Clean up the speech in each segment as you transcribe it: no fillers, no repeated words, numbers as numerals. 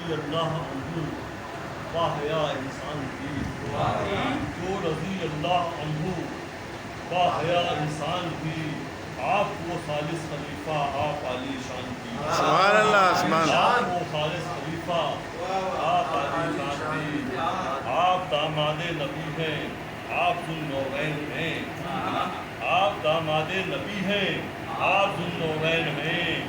رضی اللہ عنہ واحیا انسان بھی، جو رضی اللہ عنہ واحیا انسان بھی، آپ وہ خالص خلیفہ آپ علی شان بھی، سبحان اللہ سبحان آپ وہ خالص خلیفہ آپ علی شان بھی، آپ داماد نبی ہیں، آپ ذوالنورین ہیں، آپ داماد نبی ہیں، آپ ذوالنورین ہیں،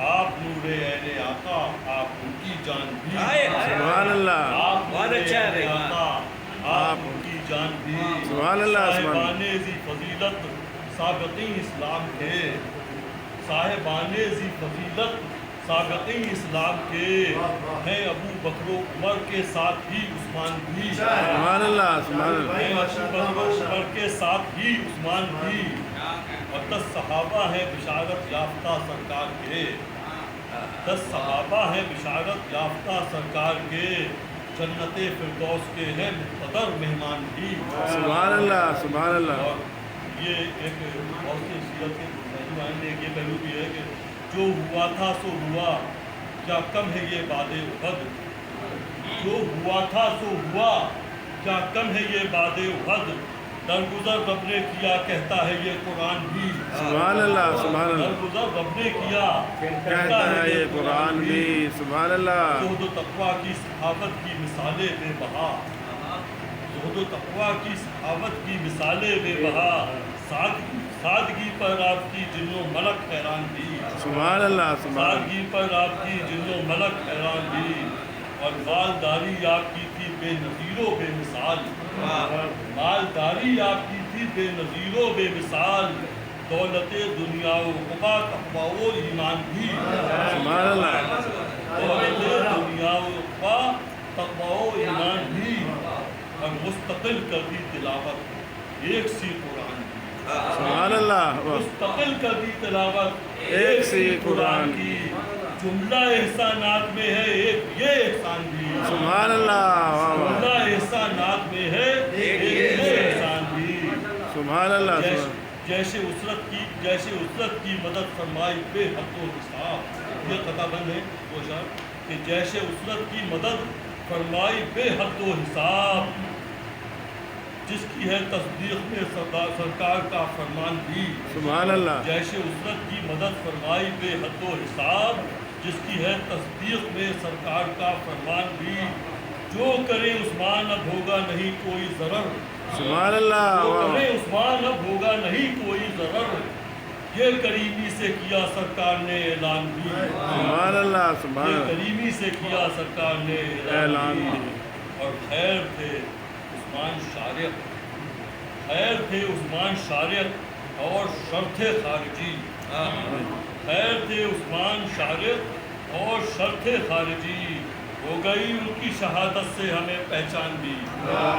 آپ نور عین آقا، آپ ان کی جان بھی، سبحان اللہ آپ بہت نور اچھا ہے عین بھائی، آقا، آپ ان کی جان بھی، سبحان اللہ سبحان صاحبان ذی فضیلت سابقین اسلام کے، صاحبان ذی فضیلت سابقین اسلام کے ہیں، ابو بکر و عمر کے ساتھ ہی عثمان بھی، سبحان اللہ سبحان اللہ ہیں ابو بکر و عمر کے ساتھ ہی عثمان بھی، اور 10 صحابہ ہیں بشارت یافتہ سرکار کے، 10 صحابہ ہیں بشارت یافتہ سرکار کے، جنت فردوس کے ہیں مقتدر مہمان بھی، سبحان اللہ سبحان اللہ اور یہ ایک بہت سی سیرت کے پہلو آئیں گے، یہ پہلو بھی ہے کہ جو ہوا تھا سو ہوا، کیا کم ہے یہ باد احد، جو ہوا تھا سو ہوا، کیا کم ہے یہ باد احد، درگزر رب نے کیا کہتا ہے یہ قرآن بھی، سبحان اللہ سبحان اللہ درگزر رب نے کیا کہتا ہے یہ قرآن بھی، سبحان اللہ زہد و تقویٰ کی صحابت کی مثالیں بے بہا، زہد و تقویٰ کی صحابت کی مثالیں بے بہا، سادگی پر آپ کی جن و ملک حیران بھی، سبحان اللہ سبحان اللہ سادگی پر آپ کی جن و ملک حیران بھی، اور مالداری آپ کی تھی بے نظیر و بے مثال، مالداری آپ کی تھی بے نظیر و بے مثال، دولت دنیا و عقبہ تقویٰ و ایمان بھی، سبحان اللہ دولت دنیا و عقبہ تقویٰ و ایمان بھی، اور مستقل کر دی تلاوت ایک سی قرآن کی، سبحان اللہ مستقل کر دی تلاوت ایک سی قرآن کی، جملہ احسانات میں ہے ایک یہ احسان بھی، سبحان اللہ واہ واہ جملہ احسانات میں ہے ایک یہ احسان بھی، سبحان اللہ جیسے اسرت کی مدد فرمائی بے حد و حساب، یہ قطع بند ہے وہ شاعر کہ جیسے اسرت کی مدد فرمائی بے حد و حساب، جس کی ہے تصدیق میں سرکار کا فرمان بھی، سبحان اللہ جیسے اسرت کی مدد فرمائی بے حد و حساب، جس کی ہے تصدیق میں سرکار کا فرمان بھی، جو کرے عثمان اب ہوگا نہیں کوئی ضرر، سبحان اللہ جو واہ کرے عثمان اب ہوگا نہیں کوئی ضرر، یہ کریمی سے کیا سرکار نے اعلان بھی، سبحان اللہ سبحان یہ اللہ کریمی سے کیا سرکار نے اعلان اعلان بھی، بھی۔ اور خیر تھے عثمان شارق، خیر تھے عثمان شارق اور شر تھے خارجی، خیر تھے عثمان شارق اور شر تھے خارجی، ہو گئی ان کی شہادت سے ہمیں پہچان بھی۔